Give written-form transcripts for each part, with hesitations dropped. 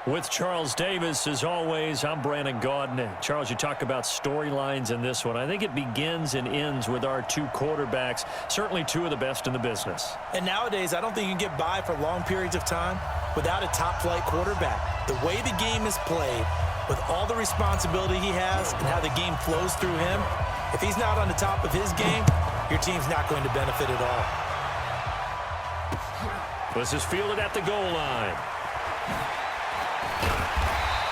With Charles Davis, as always, I'm Brandon Gaudin. Charles, you talk about storylines in this one. I think it begins and ends with our two quarterbacks, certainly two of the best in the business. And nowadays, I don't think you can get by for long periods of time without a top-flight quarterback. The way the game is played, with all the responsibility he has and how the game flows through him, if he's not on the top of his game, your team's not going to benefit at all. This is fielded at the goal line.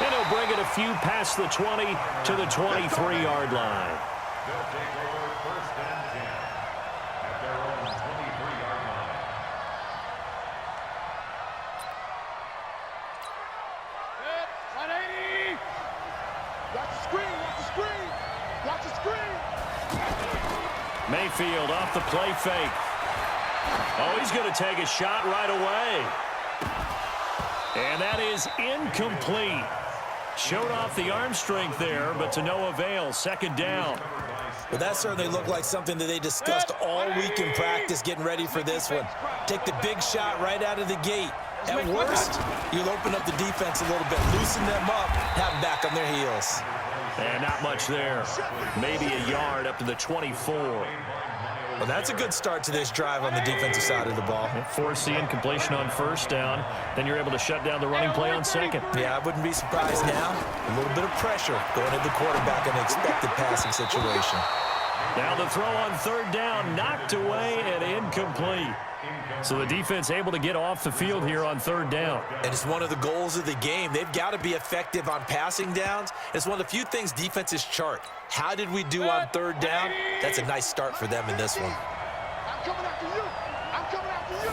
And he'll bring it a few past the 20 to the 23-yard line. They'll take over first and 10 at their own 23-yard line. Hit, 180. Watch the screen, watch the screen. Watch the screen. Mayfield off the play fake. Oh, he's going to take a shot right away. And that is incomplete. Showed off the arm strength there, but to no avail. Second down. Well, that certainly looked like something that they discussed all week in practice getting ready for this one. Take the big shot right out of the gate. At worst, you'll open up the defense a little bit, loosen them up, have them back on their heels. And not much there. Maybe a yard up to the 24. Well, that's a good start to this drive on the defensive side of the ball. Force the incompletion on first down. Then you're able to shut down the running play on second. Yeah, I wouldn't be surprised now. A little bit of pressure going at the quarterback in an expected passing situation. Now the throw on third down, knocked away and incomplete. So the defense able to get off the field here on third down. And it's one of the goals of the game. They've got to be effective on passing downs. It's one of the few things defenses chart. How did we do on third down? That's a nice start for them in this one. I'm coming after you. I'm coming after you.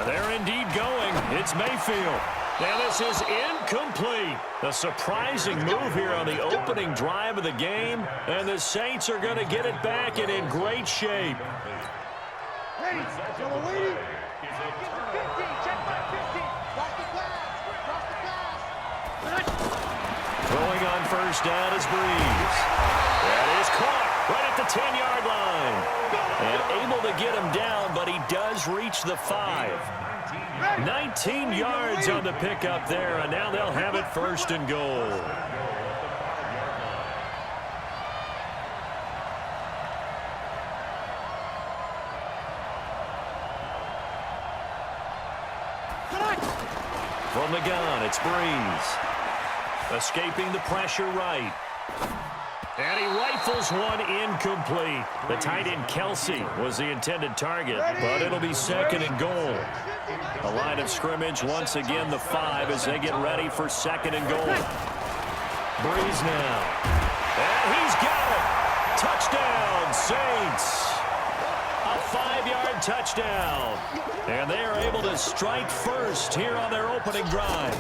They're indeed going. It's Mayfield. Now this is incomplete. A surprising move here on the opening drive of the game. And the Saints are going to get it back and in great shape. Ready. Double lead. Get the 15. Check my 15. Cross the glass. Cross the glass. Throwing on first down is Breeze. That is caught right at the 10-yard line. And able to get him down, but he does reach the 5. 19 yards on the pickup there, and now they'll have it first and goal. From the gun, it's Breeze. Escaping the pressure right. And he rifles one incomplete. The tight end Kelsey was the intended target, but it'll be second and goal. The line of scrimmage, once again, the 5 as they get ready for second and goal. Breeze now. And he's got it. Touchdown, Saints. A 5-yard touchdown. And they are able to strike first here on their opening drive.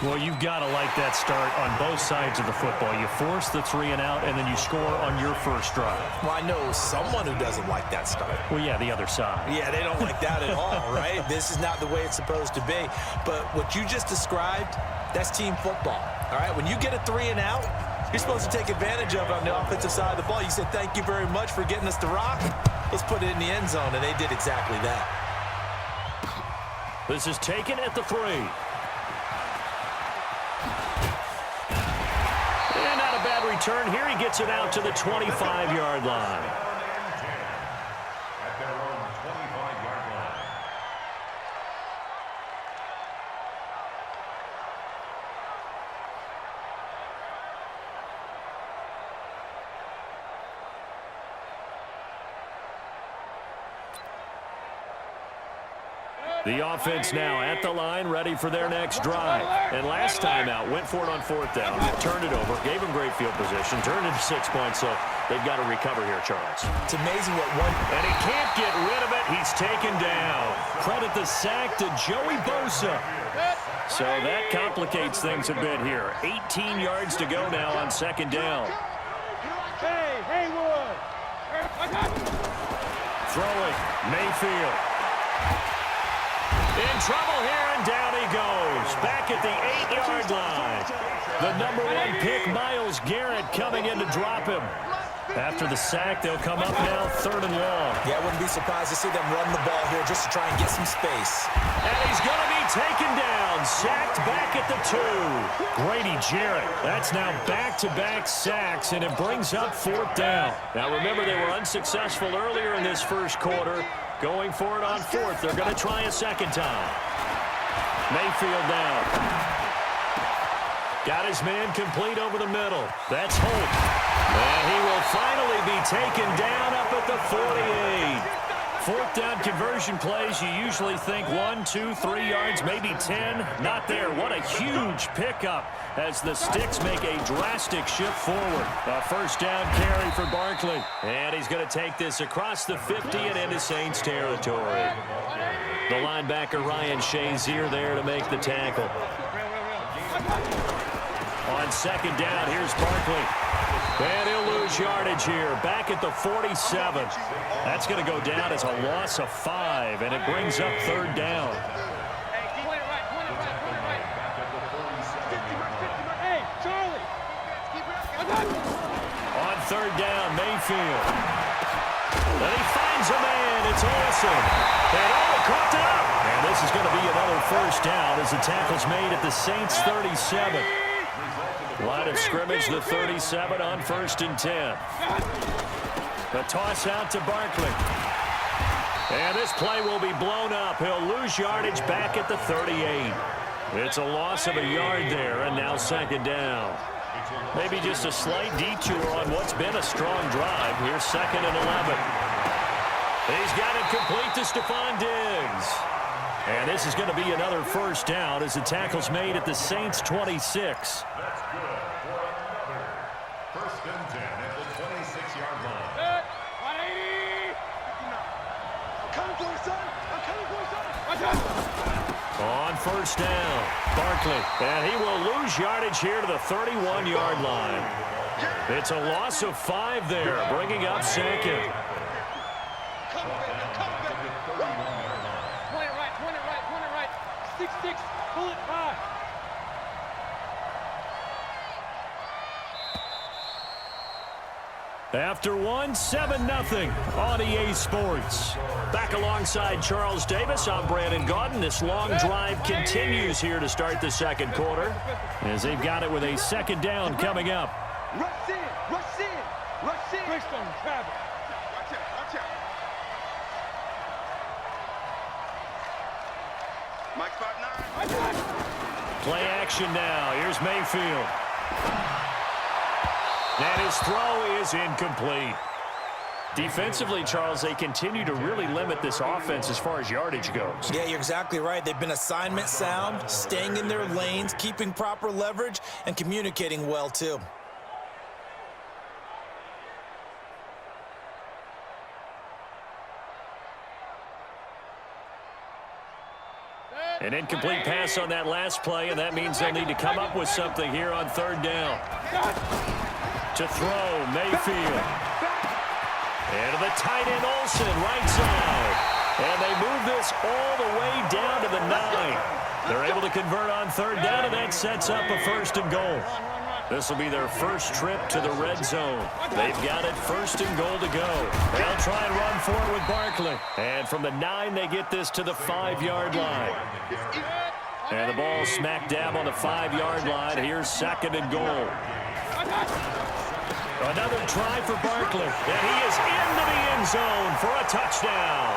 Well, you've got to like that start on both sides of the football. You force the 3 and out, and then you score on your first drive. Well, I know someone who doesn't like that start. Well, yeah, the other side. Yeah, they don't like that at all, right? This is not the way it's supposed to be. But what you just described, that's team football, all right? When you get a 3 and out, you're supposed to take advantage of it on the offensive side of the ball. You said, thank you very much for getting us the rock. Let's put it in the end zone, and they did exactly that. This is taken at the 3. And not a bad return here. He gets it out to the 25-yard line. At their own 25-yard line. The offense now at the line, ready for their next drive. And last time out, went for it on fourth down, turned it over, gave them great field position, turned into 6 points, so they've got to recover here, Charles. It's amazing what one... And he can't get rid of it. He's taken down. Credit the sack to Joey Bosa. So that complicates things a bit here. 18 yards to go now on second down. Hey, Haywood. Throwing, Mayfield. In trouble here, and down he goes. Back at the 8-yard line. The number 1 pick, Myles Garrett, coming in to drop him. After the sack, they'll come up now 3rd and long. Yeah, I wouldn't be surprised to see them run the ball here just to try and get some space. And he's going to be taken down, sacked back at the 2. Grady Jarrett, that's now back-to-back sacks, and it brings up 4th down. Now remember, they were unsuccessful earlier in this first quarter. Going for it on 4th. They're going to try a second time. Mayfield now. Got his man complete over the middle. That's Holt. And he will finally be taken down up at the 48. 4th down conversion plays, you usually think 1, 2, 3 yards, maybe 10. Not there. What a huge pickup as the Sticks make a drastic shift forward. A 1st down carry for Barkley. And he's going to take this across the 50 and into Saints territory. The linebacker Ryan Shazier there to make the tackle. On 2nd down, here's Barkley. And he'll lose yardage here, back at the 47. That's going to go down as a loss of 5, and it brings up 3rd down. On 3rd down, Mayfield. And he finds a man. It's Olsen. And caught up. And this is going to be another 1st down as the tackle's made at the Saints' 37. Line of scrimmage, the 37 on 1st and 10. The toss out to Barkley. And this play will be blown up. He'll lose yardage back at the 38. It's a loss of a yard there, and now 2nd down. Maybe just a slight detour on what's been a strong drive. Here's 2nd and 11. He's got it complete to Stephon Diggs. And this is going to be another 1st down as the tackle's made at the Saints' 26. That's good for another 1st and 10 at the 26-yard line. 180. I'm coming for you, son. I'm coming for you, son. Watch out. On 1st down, Barkley. And he will lose yardage here to the 31-yard line. It's a loss of 5 there, bringing up 2nd. After 1, 7-0 on EA Sports. Back alongside Charles Davis, I'm Brandon Gaudin. This long drive continues here to start the 2nd quarter as they've got it with a 2nd down coming up. Rush in, rush in, rush in. Rest on travel. Watch out, watch out. Mike spot 9. Play action now. Here's Mayfield. And his throw is incomplete. Defensively, Charles, they continue to really limit this offense as far as yardage goes. Yeah, you're exactly right. They've been assignment sound, staying in their lanes, keeping proper leverage, and communicating well, too. An incomplete pass on that last play, and that means they'll need to come up with something here on 3rd down. To throw, Mayfield. And to the tight end, Olsen, right side. And they move this all the way down to the 9. They're able to convert on 3rd down, and that sets up a 1st and goal. This will be their first trip to the red zone. They've got it 1st and goal to go. They'll try and run for it with Barkley. And from the 9, they get this to the 5-yard line. And the ball smack dab on the 5-yard line. Here's 2nd and goal. Another try for Barkley, and he is into the end zone for a touchdown.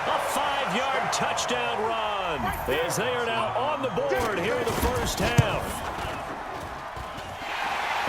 A 5-yard touchdown run as they are now on the board here in the 1st half.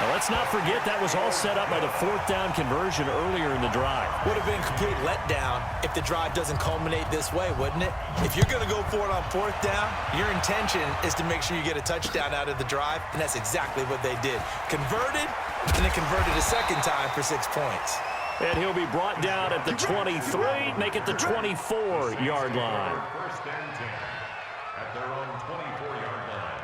Now, let's not forget that was all set up by the 4th down conversion earlier in the drive. Would have been a complete letdown if the drive doesn't culminate this way, wouldn't it? If you're going to go for it on 4th down, your intention is to make sure you get a touchdown out of the drive, and that's exactly what they did. Converted, and then converted a 2nd time for 6 points. And he'll be brought down at the 23, make it the 24-yard line. 1st and 10 at their own 24-yard line.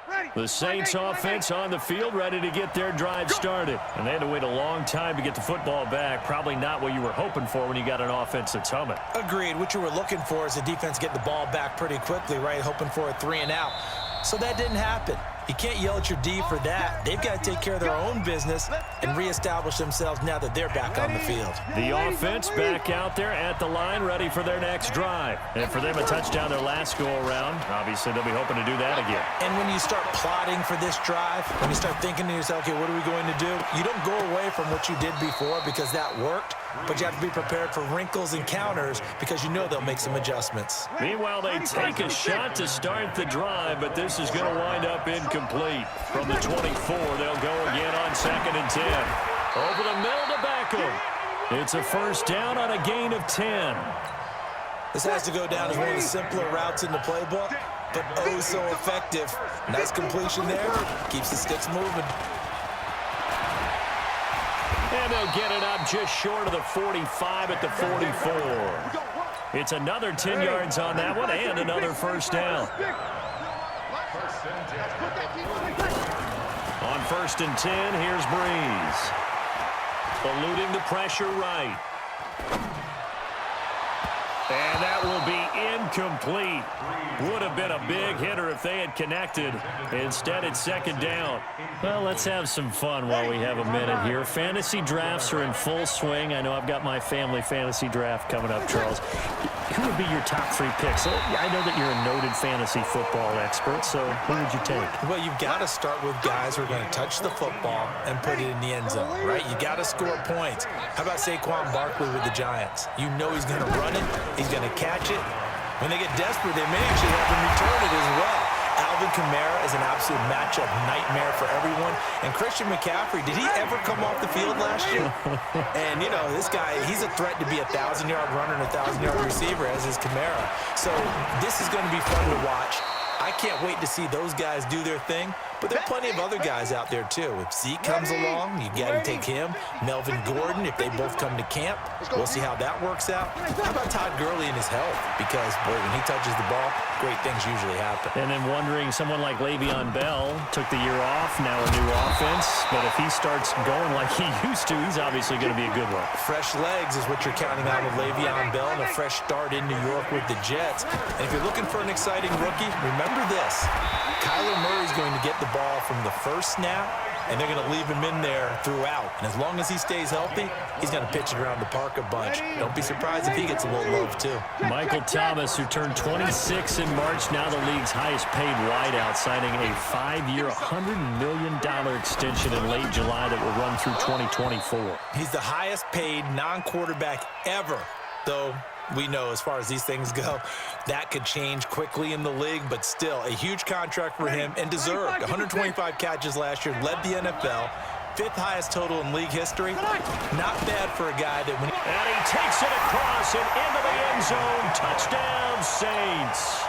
Ready. The Saints offense on the field, ready to get their drive started. And they had to wait a long time to get the football back. Probably not what you were hoping for when you got an offense that's humming. Agreed. What you were looking for is the defense getting the ball back pretty quickly, right? Hoping for a 3-and-out. So that didn't happen. You can't yell at your D for that. They've got to take care of their own business and reestablish themselves now that they're back on the field. The offense back out there at the line, ready for their next drive. And for them, a touchdown their last go-around. Obviously, they'll be hoping to do that again. And when you start plotting for this drive, when you start thinking to yourself, okay, what are we going to do? You don't go away from what you did before because that worked, but you have to be prepared for wrinkles and counters because you know they'll make some adjustments. Meanwhile, they take a shot to start the drive, but this is going to wind up incomplete. From the 24, they'll go again on 2nd and 10. Over the middle to Beckham. It's a first down on a gain of 10. This has to go down as one of the simpler routes in the playbook, but oh so effective. Nice completion there. Keeps the sticks moving. And they'll get it up just short of the 45 at the 44. It's another 10 yards on that one and another first down. On 1st and 10, here's Breeze. Eluding the pressure right. And that will be incomplete. Would have been a big hitter if they had connected. Instead, it's 2nd down. Well, let's have some fun while we have a minute here. Fantasy drafts are in full swing. I know I've got my family fantasy draft coming up, Charles. Who would be your top 3 picks? I know that you're a noted fantasy football expert, so who would you take? Well, you've got to start with guys who are going to touch the football and put it in the end zone, right? You got to score points. How about Saquon Barkley with the Giants? You know he's going to run it. He's going to catch it. When they get desperate, they may actually have him return it as well. Alvin Kamara is an absolute matchup nightmare for everyone. And Christian McCaffrey, did he ever come off the field last year? And, you know, this guy, he's a threat to be a 1,000-yard runner and a 1,000-yard receiver, as is Kamara. So this is going to be fun to watch. I can't wait to see those guys do their thing. But there are plenty of other guys out there, too. If Zeke comes along, you got to take him. Melvin Gordon, if they both come to camp, we'll see how that works out. How about Todd Gurley and his health? Because, boy, when he touches the ball, great things usually happen. And then wondering, someone like Le'Veon Bell took the year off, now a new offense. But if he starts going like he used to, he's obviously going to be a good one. Fresh legs is what you're counting on with Le'Veon Bell and a fresh start in New York with the Jets. And if you're looking for an exciting rookie, remember this. Kyler Murray's going to get the ball from the first snap, and they're going to leave him in there throughout. And as long as he stays healthy, he's going to pitch it around the park a bunch. Don't be surprised if he gets a little love, too. Michael Thomas, who turned 26 in March, now the league's highest-paid wideout, signing a 5-year, $100 million extension in late July that will run through 2024. He's the highest-paid non-quarterback ever, though. We know as far as these things go, that could change quickly in the league, but still a huge contract for him and deserved. 125 catches last year, led the NFL, 5th highest total in league history. Not bad for a guy that when and he takes it across and into the end zone. Touchdown, Saints.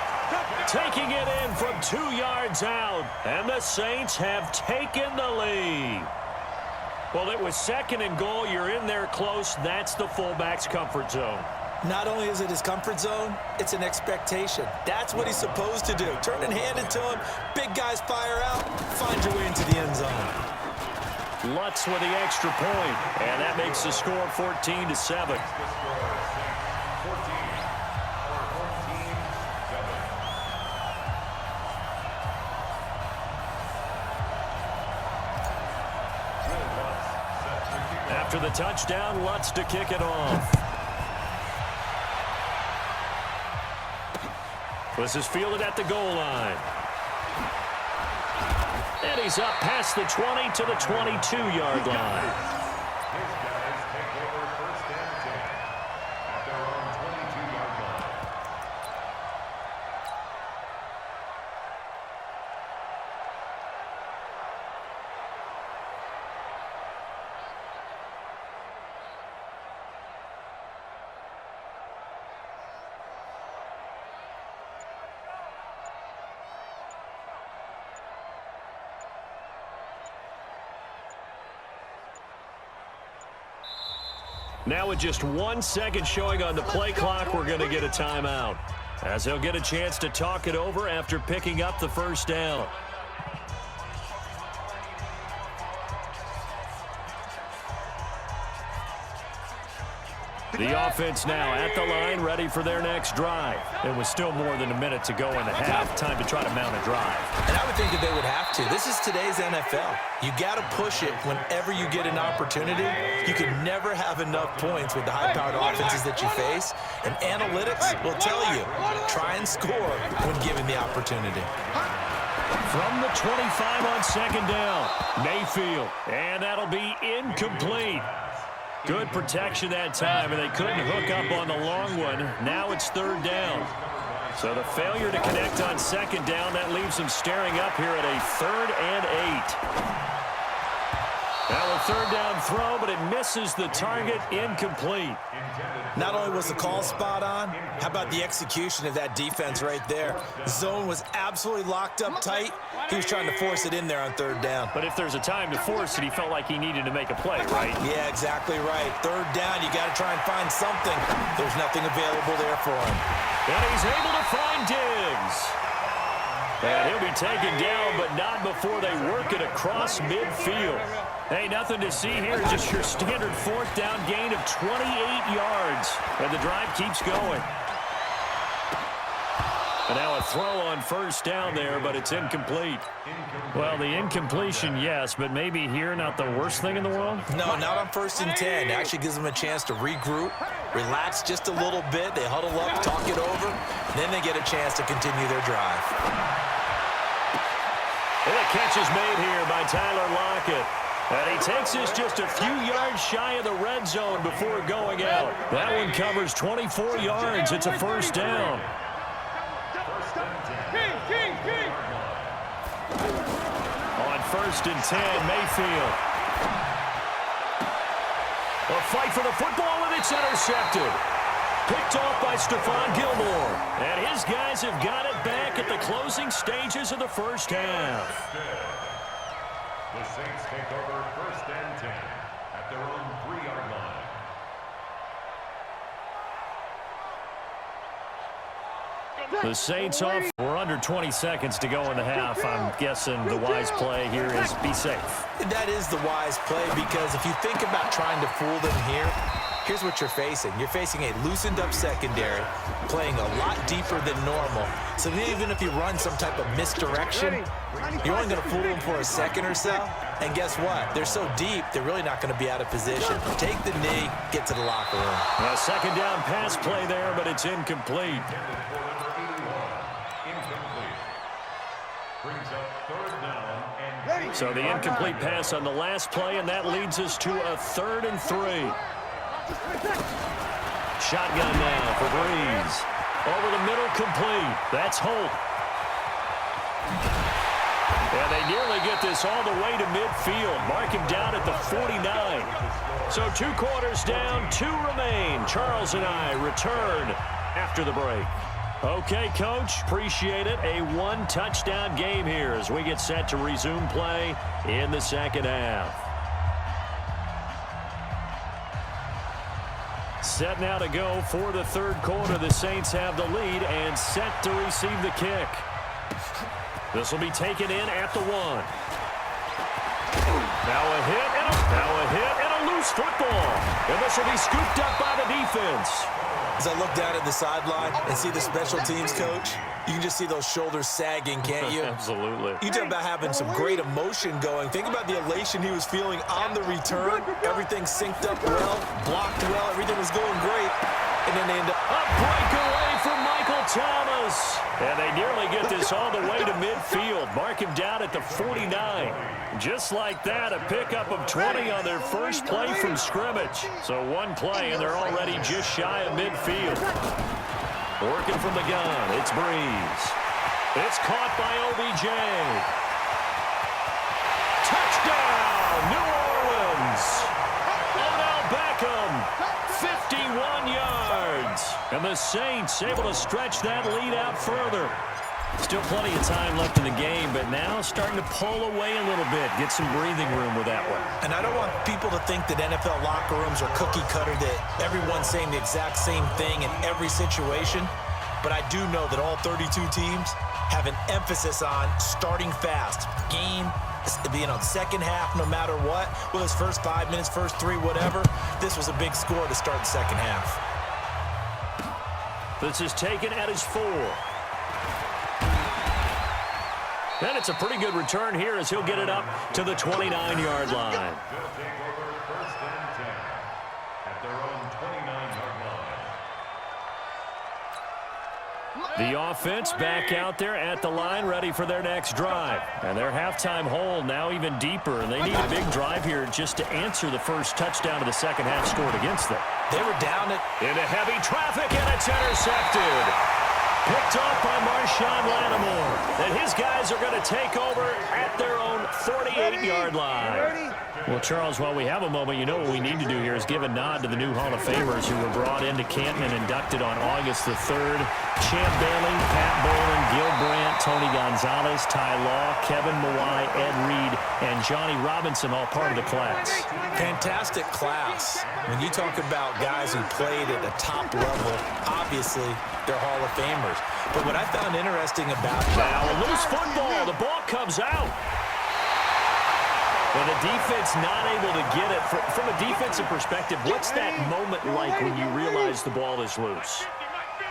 Taking it in from 2 yards out, and the Saints have taken the lead. Well, it was 2nd and goal. You're in there close. That's the fullback's comfort zone. Not only is it his comfort zone, it's an expectation. That's what he's supposed to do. Turn and hand it to him. Big guys fire out. Find your way into the end zone. Lutz with the extra point, and that makes the score 14-7. After the touchdown, Lutz to kick it off. This is fielded at the goal line. And he's up past the 20 to the 22-yard line. His guys take over 1st and 10 at their own 22-yard line. Now with just 1 second showing on the play clock, we're going to get a timeout, as they'll get a chance to talk it over after picking up the first down. The offense now at the line, ready for their next drive. It was still more than a minute to go in the half. Time to try to mount a drive. And I would think that they would have to. This is today's NFL. You got to push it whenever you get an opportunity. You can never have enough points with the high-powered offenses that you face. And analytics will tell you, try and score when given the opportunity. From the 25 on second down, Mayfield. And that'll be incomplete. Good protection that time, and they couldn't hook up on the long one. Now it's third down. So the failure to connect on second down, that leaves them staring up here at a 3rd and 8. Now a third down throw, but it misses the target, incomplete. Not only was the call spot on, how about the execution of that defense right there? Zone was absolutely locked up tight. He was trying to force it in there on third down. But if there's a time to force it, he felt like he needed to make a play, right? Yeah, exactly right. Third down, you got to try and find something. There's nothing available there for him. And he's able to find Diggs. And he'll be taken down, but not before they work it across midfield. Hey, nothing to see here, just your standard 4th down gain of 28 yards. And the drive keeps going. And now a throw on first down there, but it's incomplete. Well, the incompletion, yes, but maybe here not the worst thing in the world? No, not on 1st and 10. It actually gives them a chance to regroup, relax just a little bit. They huddle up, talk it over, then they get a chance to continue their drive. And the catch is made here by Tyler Lockett. And he takes this just a few yards shy of the red zone before going out. That one covers 24 yards. It's a first down. On 1st and 10, Mayfield. A fight for the football, and it's intercepted. Picked off by Stephon Gilmore. And his guys have got it back at the closing stages of the first half. The Saints take over 1st and 10 at their own 3-yard line. The Saints off. We're under 20 seconds to go in the half. I'm guessing the wise play here is be safe. That is the wise play, because if you think about trying to fool them here, here's what you're facing. You're facing a loosened up secondary, playing a lot deeper than normal. So even if you run some type of misdirection, you're only going to fool them for a second or so. And guess what? They're so deep, they're really not going to be out of position. Take the knee, get to the locker room. A second down pass play there, but it's incomplete. So the incomplete pass on the last play, and that leads us to a 3rd and 3. Shotgun now for Breeze. Over the middle, complete. That's Holt. And they nearly get this all the way to midfield. Mark him down at the 49. So 2 quarters down, 2 remain. Charles and I return after the break. Okay, Coach, appreciate it. A 1-touchdown game here as we get set to resume play in the second half. Set now to go for the 3rd quarter. The Saints have the lead and set to receive the kick. This will be taken in at the 1. Now a hit and a loose football. And this will be scooped up by the defense. As I look down at the sideline and see the special teams coach, you can just see those shoulders sagging, can't you? Absolutely. You talk about having some great emotion going. Think about the elation he was feeling on the return. Everything synced up well, blocked well, everything was going great. And then they end up... A breakaway from Michael Thomas. And they nearly get this all the way to midfield. Mark him down at the 49. Just like that, a pickup of 20 on their first play from scrimmage. So 1 play, and they're already just shy of midfield. Working from the gun, it's Breeze. It's caught by OBJ. Touchdown, New Orleans. Odell Beckham, 51 yards. And the Saints able to stretch that lead out further. Still plenty of time left in the game, but now starting to pull away a little bit, get some breathing room with that one. And I don't want people to think that NFL locker rooms are cookie cutter, that everyone's saying the exact same thing in every situation. But I do know that all 32 teams have an emphasis on starting fast, game being on second half no matter what, whether it's first 5 minutes, first 3, whatever, this was a big score to start the second half. This is taken at his 4. And it's a pretty good return here as he'll get it up to the 29-yard line. They'll take over first and 10 at their own 29-yard line. The offense back out there at the line, ready for their next drive. And their halftime hole now even deeper, and they need a big drive here just to answer the first touchdown of the second half scored against them. They were down it. Into heavy traffic, and it's intercepted. Picked off by Marshawn Lattimore. And his guys are going to take over at their own 48-yard line. Well, Charles, while we have a moment, you know what we need to do here is give a nod to the new Hall of Famers who were brought into Canton and inducted on August the 3rd. Champ Bailey, Pat Bowlen, Gil Brandt, Tony Gonzalez, Ty Law, Kevin Mawai, Ed Reed, and Johnny Robinson, all part of the class. Fantastic class. When you talk about guys who played at the top level, obviously they're Hall of Famers. But what I found interesting about now a loose football. The ball comes out. Well, the defense not able to get it. From a defensive perspective, what's that moment like when you realize the ball is loose?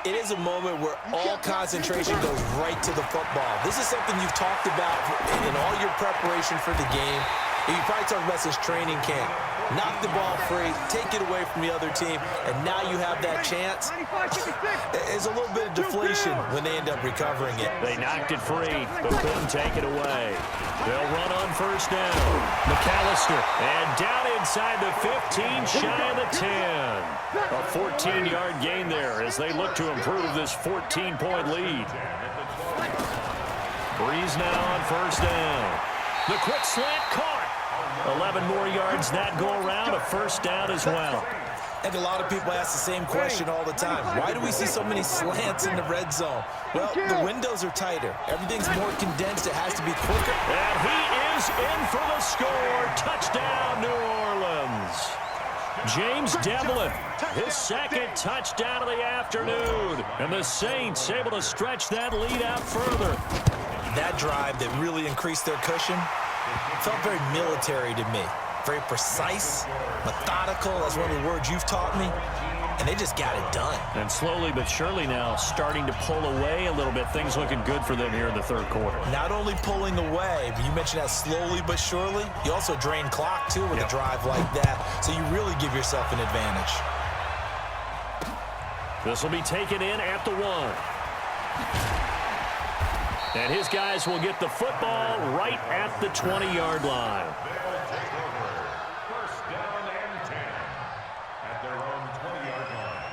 It is a moment where all concentration goes right to the football. This is something you've talked about in all your preparation for the game. And you probably talked about since training camp. Knock the ball free, take it away from the other team, and now you have that chance. There's a little bit of deflation when they end up recovering it. They knocked it free, but couldn't take it away. They'll run on first down. McAllister, and down inside the 15, shy of the 10. A 14-yard gain there as they look to improve this 14-point lead. Breeze now on first down. The quick slant caught. 11 more yards that go around, a first down as well. And a lot of people ask the same question all the time. Why do we see so many slants in the red zone? Well, the windows are tighter. Everything's more condensed. It has to be quicker. And he is in for the score. Touchdown, New Orleans. James Devlin, his second touchdown of the afternoon. And the Saints able to stretch that lead out further. That drive that really increased their cushion felt very military to me. Very precise, methodical. That's one of the words you've taught me. And they just got it done. And slowly but surely now starting to pull away a little bit. Things looking good for them here in the third quarter. Not only pulling away, but you mentioned that slowly but surely. You also drain clock, too, with a drive like that. So you really give yourself an advantage. This will be taken in at the 1. And his guys will get the football right at the 20-yard line. They'll take over first down and 10 at their own 20-yard line.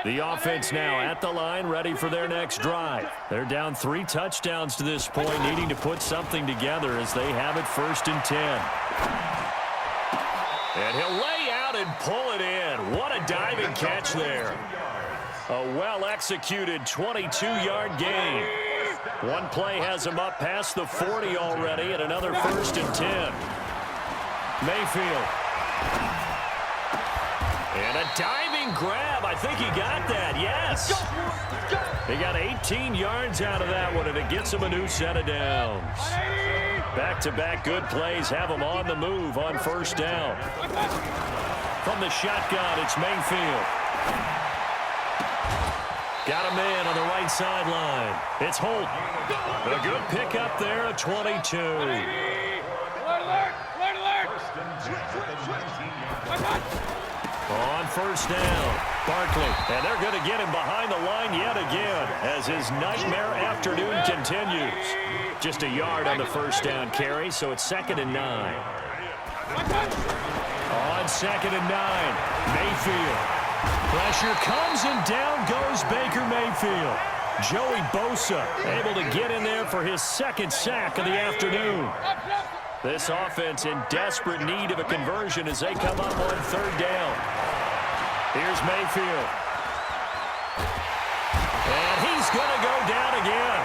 The offense now at the line, ready for their next drive. They're down 3 touchdowns to this point, needing to put something together as they have it first and 10. And he'll lay out and pull it in. What a diving catch there. A well-executed 22-yard gain. One play has him up past the 40 already, and another first and 10. Mayfield. And a diving grab. I think he got that. Yes. He got 18 yards out of that one, and it gets him a new set of downs. Back-to-back good plays have him on the move on first down. From the shotgun, it's Mayfield. Got a man on the right sideline. It's Holt. A good pickup there, a 22. On first down, Barkley, and they're going to get him behind the line yet again as his nightmare afternoon continues. Just a yard on the first down carry, so it's 2nd and 9. On 2nd and 9, Mayfield. Pressure comes and down goes Baker Mayfield. Joey Bosa able to get in there for his second sack of the afternoon. This offense in desperate need of a conversion as they come up on third down. Here's Mayfield. And he's going to go down again.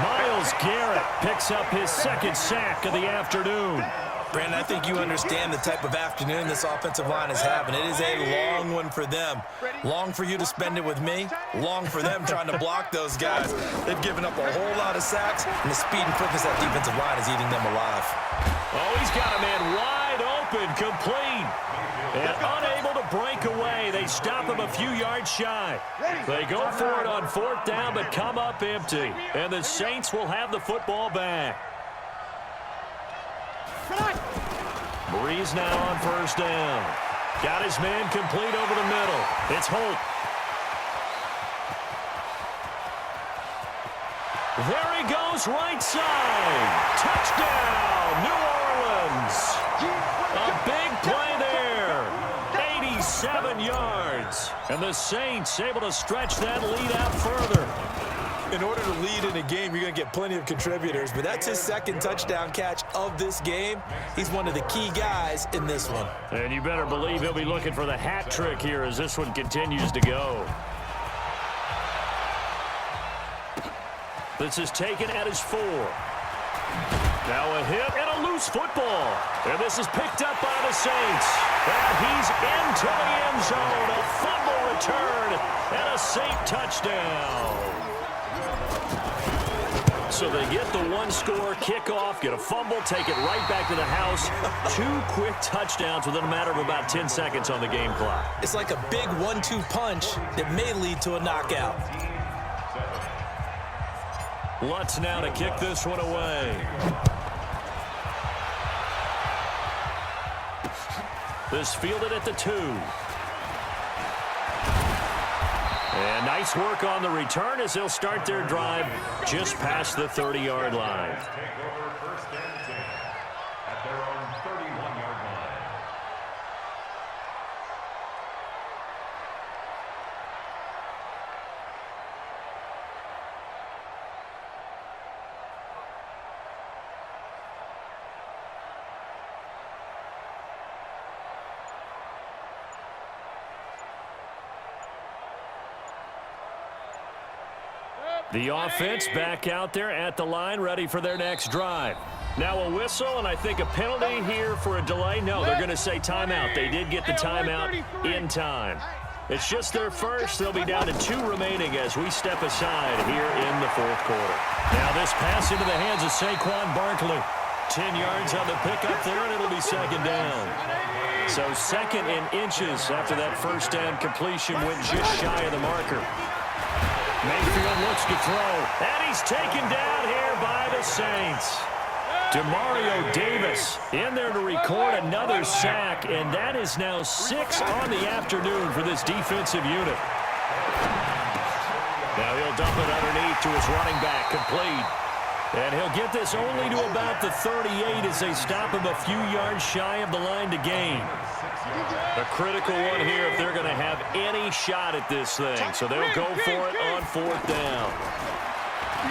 Myles Garrett picks up his second sack of the afternoon. Brandon, I think you understand the type of afternoon this offensive line is having. It is a long one for them. Long for you to spend it with me. Long for them trying to block those guys. They've given up a whole lot of sacks, and the speed and quickness of that defensive line is eating them alive. Oh, he's got a man wide open, complete. And unable to break away. They stop him a few yards shy. They go for it on 4th down, but come up empty. And the Saints will have the football back. Breeze now on 1st down. Got his man complete over the middle. It's Holt. There he goes, right side. Touchdown, New Orleans. A big play there. 87 yards. And the Saints able to stretch that lead out further. In order to lead in a game, you're going to get plenty of contributors, but that's his 2nd touchdown catch of this game. He's one of the key guys in this one. And you better believe he'll be looking for the hat trick here as this one continues to go. This is taken at his 4. Now a hit and a loose football. And this is picked up by the Saints. And he's into the end zone. A fumble return and a Saint touchdown. So they get the 1-score kickoff, get a fumble, take it right back to the house. 2 quick touchdowns within a matter of about 10 seconds on the game clock. It's like a big 1-2 punch that may lead to a knockout. Lutz now to kick this one away. This fielded at the 2. And nice work on the return as they'll start their drive just past the 30-yard line. Take over 1st and 10 at their own 31-yard line. The offense back out there at the line, ready for their next drive. Now a whistle, and I think a penalty here for a delay. No, they're going to say timeout. They did get the timeout in time. It's just their first. They'll be down to 2 remaining as we step aside here in the 4th quarter. Now this pass into the hands of Saquon Barkley. 10 yards on the pickup there, and it'll be 2nd down. So 2nd and inches after that 1st down completion went just shy of the marker. Mayfield looks to throw, and he's taken down here by the Saints. Demario Davis in there to record another sack, and that is now 6 on the afternoon for this defensive unit. Now he'll dump it underneath to his running back, complete. And he'll get this only to about the 38 as they stop him a few yards shy of the line to gain. A critical one here if they're going to have any shot at this thing. So they'll go for it on 4th down.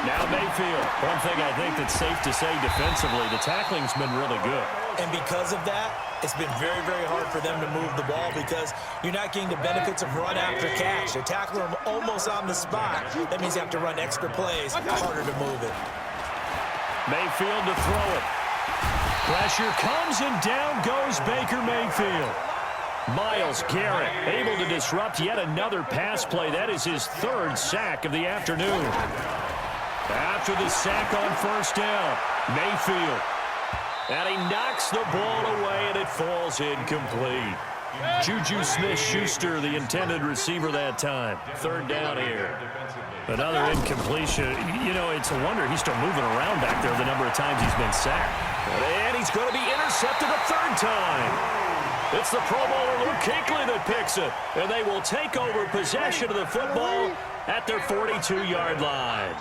Now Mayfield. One thing I think that's safe to say defensively, the tackling's been really good. And because of that, it's been very, very hard for them to move the ball because you're not getting the benefits of run after catch. They tackle them almost on the spot. That means you have to run extra plays, harder to move it. Mayfield to throw it. Pressure comes, and down goes Baker Mayfield. Myles Garrett able to disrupt yet another pass play. That is his 3rd sack of the afternoon. After the sack on 1st down, Mayfield. And he knocks the ball away, and it falls incomplete. Juju Smith-Schuster, the intended receiver that time. 3rd down here. Another incompletion. You know, it's a wonder he's still moving around back there the number of times he's been sacked. And he's going to be intercepted a 3rd time. It's the Pro Bowler Luke Kuechly that picks it. And they will take over possession of the football at their 42-yard line.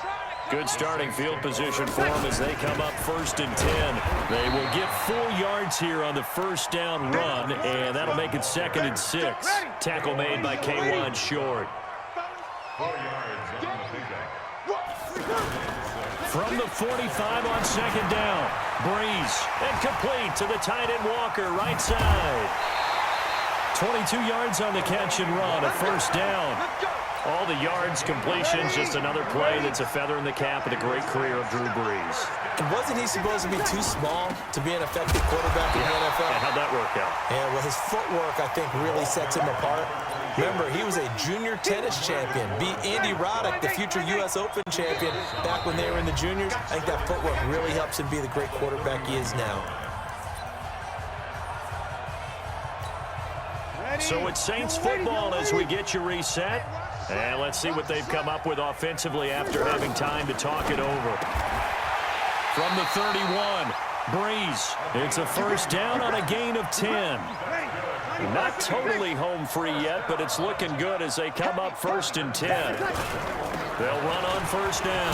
Good starting field position for them as they come up 1st and 10. They will get 4 yards here on the 1st down run, and that'll make it 2nd and 6. Tackle made by K'Wan Short. 4 yards on the pickup. From the 45 on 2nd down, Breeze, and complete to the tight end Walker, right side. 22 yards on the catch and run, a 1st down. All the yards, completions, just another play that's a feather in the cap of the great career of Drew Brees. And wasn't he supposed to be too small to be an effective quarterback in the NFL? And how'd that work out? Yeah, well, his footwork, I think, really sets him apart. Remember, he was a junior tennis champion, beat Andy Roddick, the future U.S. Open champion, back when they were in the juniors. I think that footwork really helps him be the great quarterback he is now. So it's Saints football as we get you reset. And let's see what they've come up with offensively after having time to talk it over. From the 31, Brees. It's a first down on a gain of 10. Not totally home free yet, but it's looking good as they come up 1st and 10. They'll run on first down.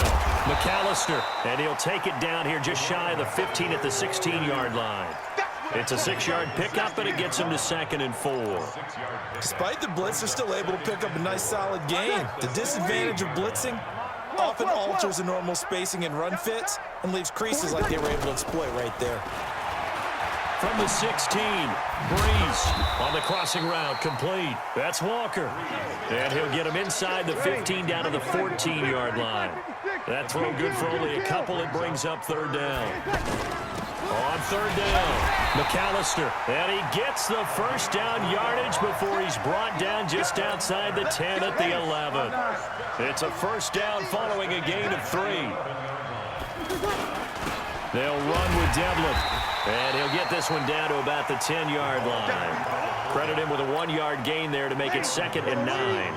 McAllister, and he'll take it down here just shy of the 15 at the 16-yard line. It's a 6-yard pickup, and it gets him to 2nd and 4. Despite the blitz, they're still able to pick up a nice, solid gain. The disadvantage of blitzing often alters the normal spacing and run fits and leaves creases like they were able to exploit right there. From the 16, Brees on the crossing route, complete. That's Walker. And he'll get him inside the 15 down to the 14-yard line. That throw good for only a couple. It brings up 3rd down. On 3rd down, McAllister, and he gets the first down yardage before he's brought down just outside the 10 at the 11. It's a first down following a gain of 3. They'll run with Devlin, and he'll get this one down to about the 10-yard line. Credit him with a 1-yard gain there to make it 2nd and 9.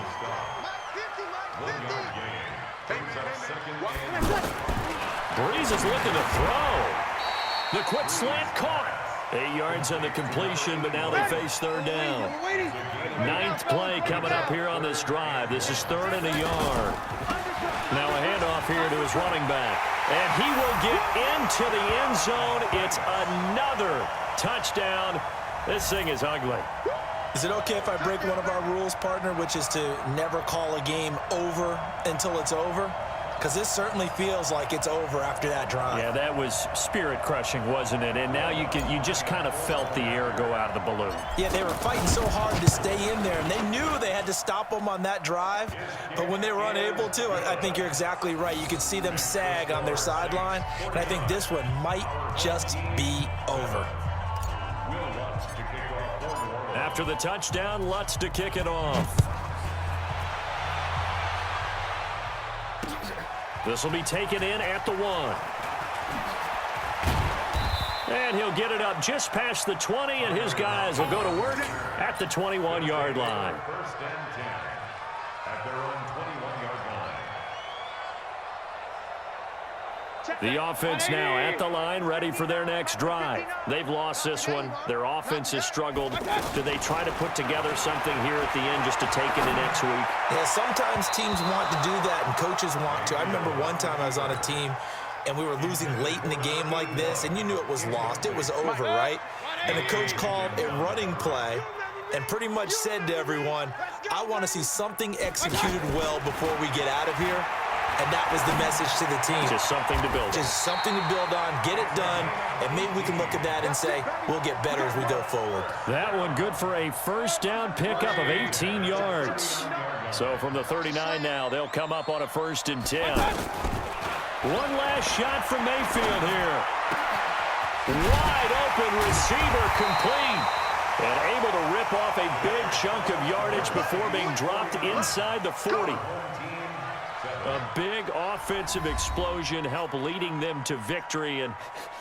Brees is looking to throw. The quick slant caught. 8 yards on the completion, but now they face 3rd down. 9th play coming up here on this drive. This is 3rd and a yard. Now a handoff here to his running back. And he will get into the end zone. It's another touchdown. This thing is ugly. Is it okay if I break one of our rules, partner, which is to never call a game over until it's over? Because this certainly feels like it's over after that drive. Yeah, that was spirit-crushing, wasn't it? And now you just kind of felt the air go out of the balloon. Yeah, they were fighting so hard to stay in there, and they knew they had to stop them on that drive. But when they were unable to, I think you're exactly right. You could see them sag on their sideline, and I think this one might just be over. After the touchdown, Lutz to kick it off. This will be taken in at the 1. And he'll get it up just past the 20, and his guys will go to work at the 21-yard line. 1st and 10 at their own 21-yard line. The offense now at the line, ready for their next drive. They've lost this one. Their offense has struggled. Do they try to put together something here at the end just to take into next week? Yeah, sometimes teams want to do that, and coaches want to. I remember one time I was on a team, and we were losing late in the game like this, and you knew it was lost. It was over, right? And the coach called a running play and pretty much said to everyone, I want to see something executed well before we get out of here. And that was the message to the team. Just something to build on. Just something to build on, get it done, and maybe we can look at that and say, we'll get better as we go forward. That one good for a first down pickup of 18 yards. So from the 39 now, they'll come up on a 1st and 10. One last shot from Mayfield here. Wide open receiver complete. And able to rip off a big chunk of yardage before being dropped inside the 40. A big offensive explosion helped leading them to victory. And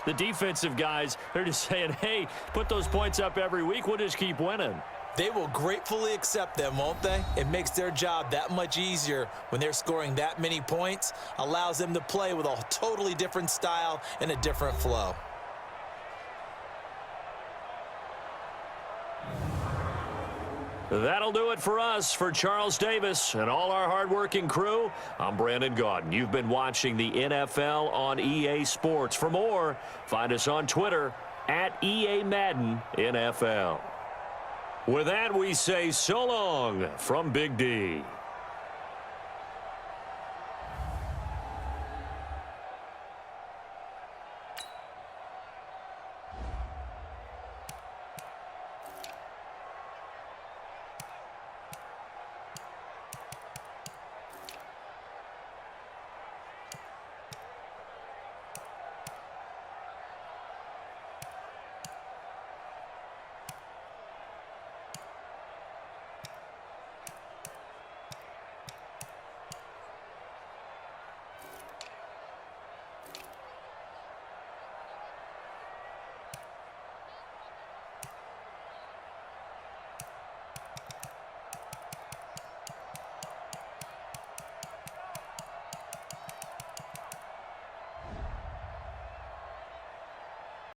the defensive guys, they're just saying, hey, put those points up every week. We'll just keep winning. They will gratefully accept them, won't they? It makes their job that much easier when they're scoring that many points. Allows them to play with a totally different style and a different flow. That'll do it for us. For Charles Davis and all our hardworking crew, I'm Brandon Gaudin. You've been watching the NFL on EA Sports. For more, find us on Twitter at EA Madden NFL. With that, we say so long from Big D.